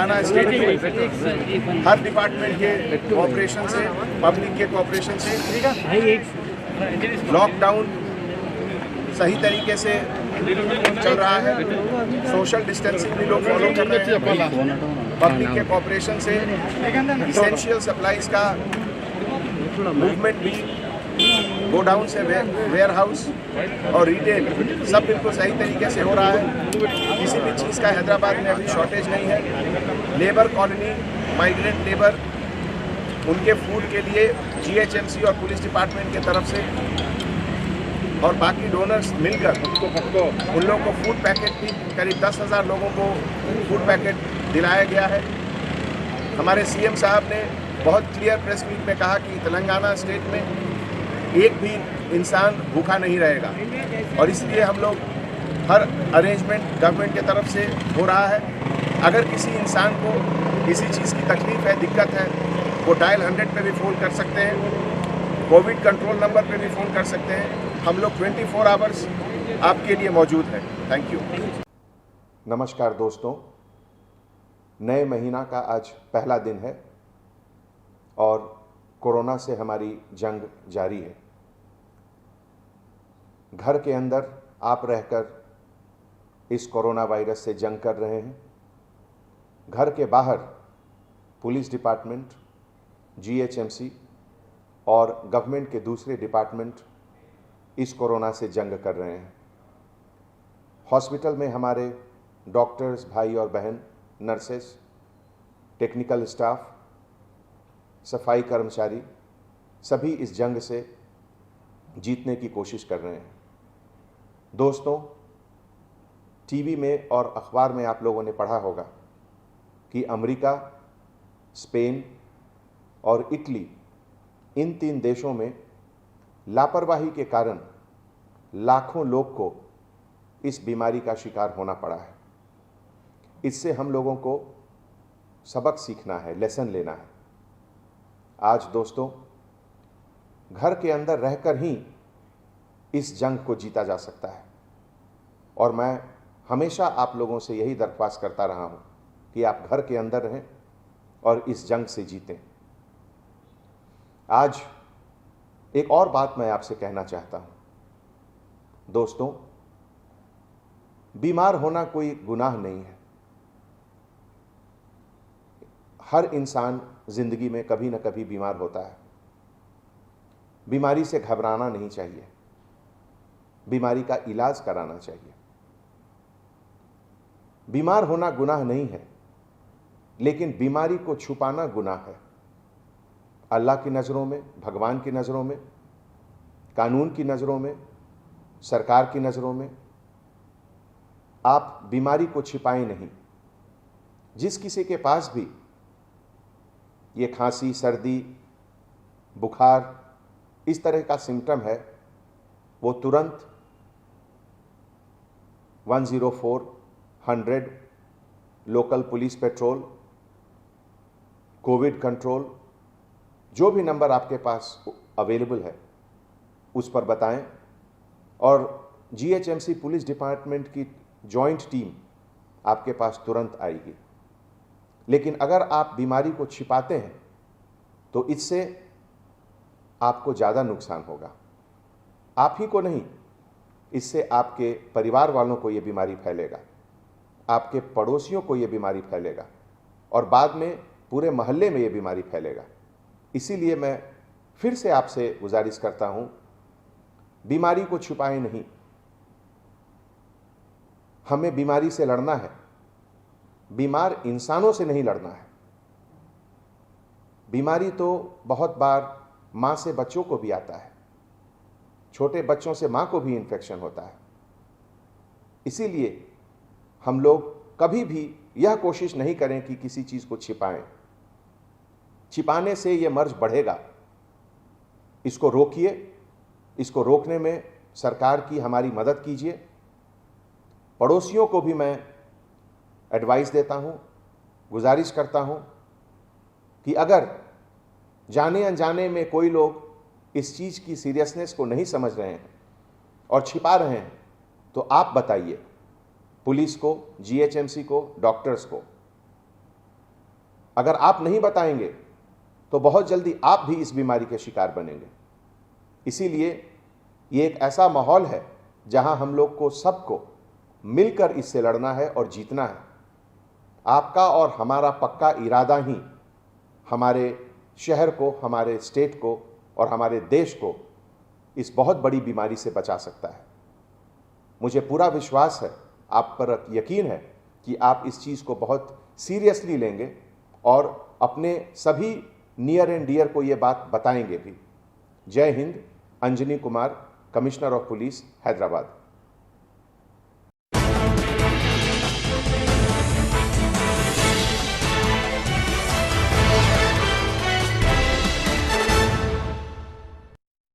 Telangana state में हर department के cooperation से, पब्लिक के कोऑपरेशन से लॉकडाउन सही तरीके से चल रहा है। सोशल डिस्टेंसिंग भी लोग फॉलो कर रहे हैं। पब्लिक के कोऑपरेशन से इसेंशियल सप्लाईज का मूवमेंट भी गोडाउन से वेयर हाउस और रिटेल सब बिल्कुल सही तरीके से हो रहा है। किसी भी चीज़ का हैदराबाद में अभी शॉर्टेज नहीं है। लेबर कॉलोनी, माइग्रेंट लेबर, उनके फूड के लिए जीएचएमसी और पुलिस डिपार्टमेंट की तरफ से और बाकी डोनर्स मिलकर उन लोगों को फूड पैकेट भी करीब 10,000 लोगों को फूड पैकेट दिलाया गया है। हमारे सीएम साहब ने बहुत क्लियर प्रेस मीट में कहा कि तेलंगाना स्टेट में एक भी इंसान भूखा नहीं रहेगा और इसलिए हम लोग हर अरेंजमेंट गवर्नमेंट की तरफ से हो रहा है। अगर किसी इंसान को किसी चीज़ की तकलीफ है, दिक्कत है, वो डायल 100 पे भी फ़ोन कर सकते हैं। कोविड कंट्रोल नंबर पे भी फ़ोन कर सकते हैं। हम लोग 24 आवर्स आपके लिए मौजूद हैं। Thank you. नमस्कार दोस्तों, नए महीना का आज पहला दिन है और कोरोना से हमारी जंग जारी है। घर के अंदर आप रहकर इस कोरोना वायरस से जंग कर रहे हैं। घर के बाहर पुलिस डिपार्टमेंट, जीएचएमसी और गवर्नमेंट के दूसरे डिपार्टमेंट इस कोरोना से जंग कर रहे हैं। हॉस्पिटल में हमारे डॉक्टर्स भाई और बहन, नर्सेस, टेक्निकल स्टाफ, सफाई कर्मचारी सभी इस जंग से जीतने की कोशिश कर रहे हैं। दोस्तों, टीवी में और अखबार में आप लोगों ने पढ़ा होगा कि अमेरिका, स्पेन और इटली, इन 3 देशों में लापरवाही के कारण लाखों लोग को इस बीमारी का शिकार होना पड़ा है। इससे हम लोगों को सबक सीखना है, लेसन लेना है। आज दोस्तों, घर के अंदर रहकर ही इस जंग को जीता जा सकता है और मैं हमेशा आप लोगों से यही दरख्वास्त करता रहा हूं कि आप घर के अंदर रहें और इस जंग से जीतें। आज एक और बात मैं आपसे कहना चाहता हूं। दोस्तों, बीमार होना कोई गुनाह नहीं है। हर इंसान जिंदगी में कभी न कभी बीमार होता है। बीमारी से घबराना नहीं चाहिए, बीमारी का इलाज कराना चाहिए। बीमार होना गुनाह नहीं है, लेकिन बीमारी को छुपाना गुनाह है। अल्लाह की नज़रों में, भगवान की नज़रों में, कानून की नज़रों में, सरकार की नज़रों में आप बीमारी को छिपाएं नहीं। जिस किसी के पास भी ये खांसी, सर्दी, बुखार इस तरह का सिम्टम है, वो तुरंत 104, 100, local police petrol, Covid control, जो भी नंबर आपके पास अवेलेबल है उस पर बताएं और जीएचएमसी पुलिस डिपार्टमेंट की जॉइंट टीम आपके पास तुरंत आएगी। लेकिन अगर आप बीमारी को छिपाते हैं तो इससे आपको ज़्यादा नुकसान होगा। आप ही को नहीं, इससे आपके परिवार वालों को ये बीमारी फैलेगा, आपके पड़ोसियों को ये बीमारी फैलेगा और बाद में पूरे मोहल्ले में ये बीमारी फैलेगा। इसीलिए मैं फिर से आपसे गुजारिश करता हूं, बीमारी को छुपाएं नहीं। हमें बीमारी से लड़ना है, बीमार इंसानों से नहीं लड़ना है। बीमारी तो बहुत बार मां से बच्चों को भी आता है, छोटे बच्चों से मां को भी इन्फेक्शन होता है। इसीलिए हम लोग कभी भी यह कोशिश नहीं करें कि किसी चीज को छिपाएं। छिपाने से यह मर्ज बढ़ेगा। इसको रोकिए। इसको रोकने में सरकार की हमारी मदद कीजिए। पड़ोसियों को भी मैं एडवाइस देता हूं, गुजारिश करता हूं कि अगर जाने अनजाने में कोई लोग इस चीज़ की सीरियसनेस को नहीं समझ रहे हैं और छिपा रहे हैं तो आप बताइए पुलिस को, जीएचएमसी को, डॉक्टर्स को। अगर आप नहीं बताएंगे तो बहुत जल्दी आप भी इस बीमारी के शिकार बनेंगे। इसीलिए ये एक ऐसा माहौल है जहां हम लोग को सबको मिलकर इससे लड़ना है और जीतना है। आपका और हमारा पक्का इरादा ही हमारे शहर को, हमारे स्टेट को और हमारे देश को इस बहुत बड़ी बीमारी से बचा सकता है। मुझे पूरा विश्वास है, आप पर यकीन है कि आप इस चीज़ को बहुत सीरियसली लेंगे और अपने सभी नियर एंड डियर को ये बात बताएंगे भी। जय Hind. Anjani Kumar, commissioner of police, Hyderabad.